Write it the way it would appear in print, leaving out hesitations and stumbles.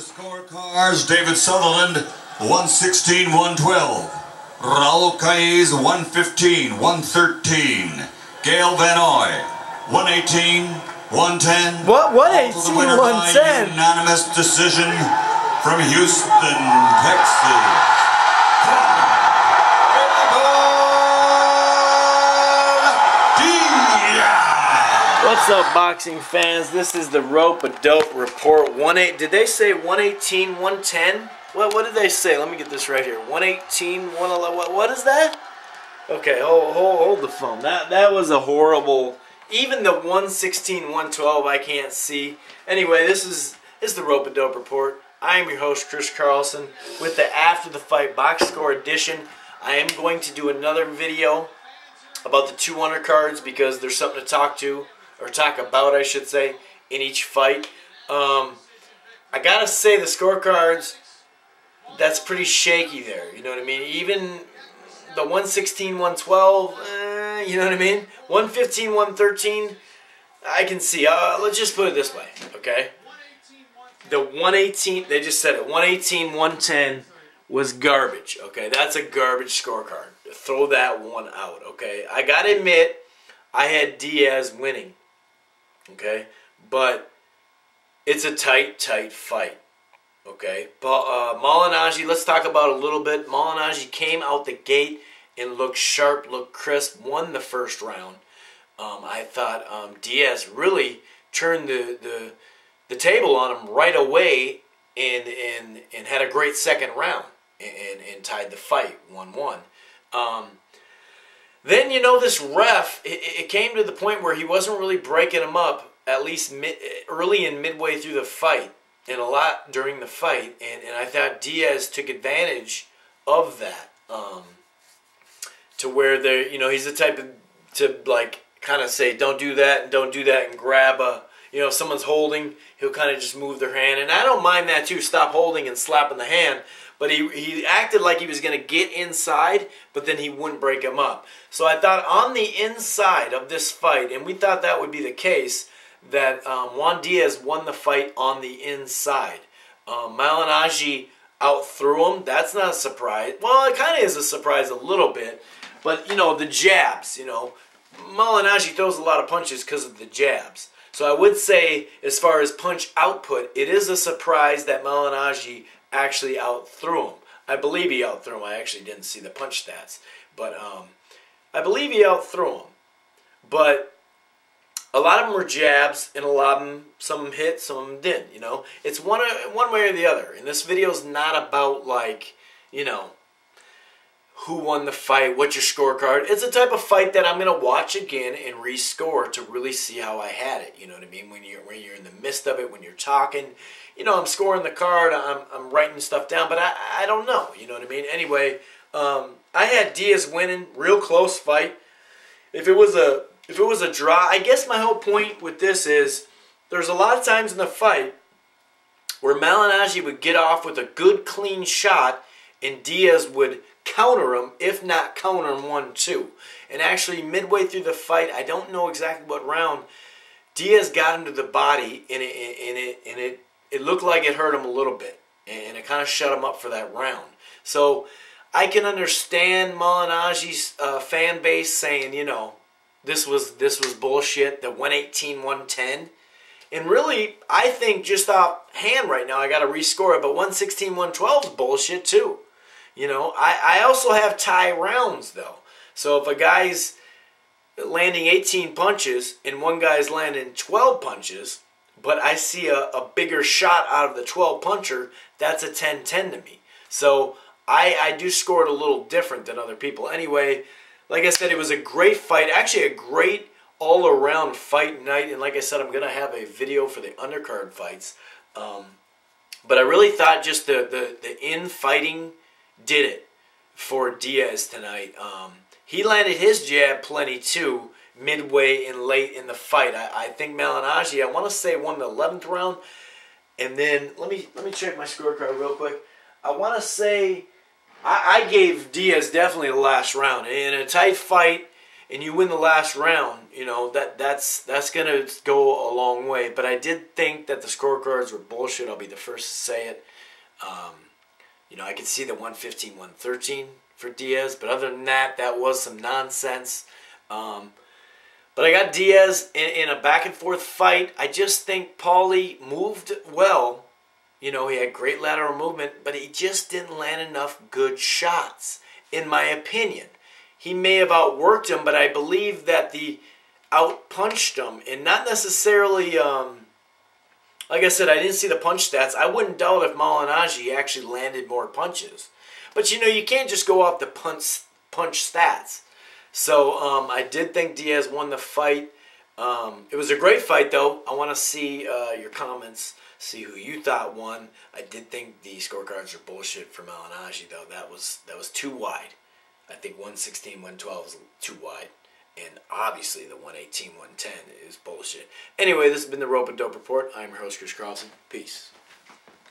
scorecards, David Sutherland, 116-112. Raul Cailles, 115-113. Gail Van Oy, 118-110. What? 118-110? Unanimous decision from Houston, Texas. What's up, boxing fans? This is the Rope-A-Dope Report. Did they say 118, 110? What did they say? Let me get this right here. 118, 111. What is that? Okay, hold the phone. That was a horrible. Even the 116, 112, I can't see. Anyway, this is the Rope-A-Dope Report. I am your host, Chris Carlson, with the After the Fight Box Score Edition. I am going to do another video about the 2 undercards because there's something to talk about, I should say, in each fight. I gotta say, the scorecards, that's pretty shaky there, you know what I mean? Even the 116, 112, you know what I mean? 115, 113, I can see. Let's just put it this way, okay? The 118, they just said it, 118, 110 was garbage, okay? That's a garbage scorecard. Throw that one out, okay? I gotta admit, I had Diaz winning. Okay, but it's a tight fight. Okay, but Malignaggi, let's talk about it a little bit. Malignaggi came out the gate and looked sharp, looked crisp, won the first round. I thought Diaz really turned the table on him right away and had a great second round and tied the fight 1-1. Then, you know, this ref, it came to the point where he wasn't really breaking him up, at least early and midway through the fight, and a lot during the fight, and I thought Diaz took advantage of that, to where he's the type to like kind of say, don't do that, and don't do that, and grab if someone's holding, he'll kind of just move their hand, and I don't mind that too, stop holding and slapping the hand. But he acted like he was going to get inside, but then he wouldn't break him up. So I thought on the inside of this fight, and we thought that would be the case, that Juan Diaz won the fight on the inside. Malignaggi outthrew him. That's not a surprise. Well, it kind of is a surprise a little bit. But, the jabs, Malignaggi throws a lot of punches because of the jabs. So I would say, as far as punch output, it is a surprise that Malignaggi actually outthrew him. I believe he outthrew him. I actually didn't see the punch stats. But I believe he outthrew him. But a lot of them were jabs, and a lot of them, some of them hit, some of them didn't, It's one way or the other. And this video is not about, like, who won the fight, what's your scorecard. It's a type of fight that I'm going to watch again and rescore to really see how I had it. You know what I mean? When you're in the midst of it, when you're talking, I'm scoring the card, I'm writing stuff down, but I don't know. You know what I mean? Anyway, I had Diaz winning, real close fight. If it was a draw, I guess my whole point with this is there's a lot of times in the fight where Malignaggi would get off with a good clean shot and Diaz would counter him, if not counter him 1-2. And actually, midway through the fight, I don't know exactly what round, Diaz got him to the body, and it looked like it hurt him a little bit, and it kind of shut him up for that round. So I can understand Malignaggi's fan base saying, this was bullshit, the 118-110. And really, I think just offhand right now, I got to rescore it, but 116-112 is bullshit too. I also have tie rounds, though. So if a guy's landing 18 punches and one guy's landing 12 punches, but I see a bigger shot out of the 12-puncher, that's a 10-10 to me. So I do score it a little different than other people. Anyway, like I said, it was a great fight. Actually, a great all-around fight night. And like I said, I'm going to have a video for the undercard fights. But I really thought just the infighting did it for Diaz tonight. He landed his jab plenty too, midway and late in the fight. I think Malignaggi, I want to say, won the 11th round. And then, let me check my scorecard real quick. I want to say I gave Diaz definitely the last round. In a tight fight, and you win the last round, you know, that's going to go a long way. But I did think that the scorecards were bullshit. I'll be the first to say it. You know, I could see the 115, 113 for Diaz, but other than that, that was some nonsense. But I got Diaz in a back-and-forth fight. I just think Paulie moved well. You know, he had great lateral movement, but he just didn't land enough good shots, in my opinion. He may have outworked him, but I believe that the outpunched him, and not necessarily, like I said, I didn't see the punch stats. I wouldn't doubt if Malignaggi actually landed more punches. But, you know, you can't just go off the punch stats. So I did think Diaz won the fight. It was a great fight, though. I want to see your comments, see who you thought won. I did think the scorecards are bullshit for Malignaggi, though. That was too wide. I think 116, 112 is too wide. And obviously the 118, 110 is bullshit. Anyway, this has been the Rope and Dope Report. I'm your host, Chris Carlson. Peace.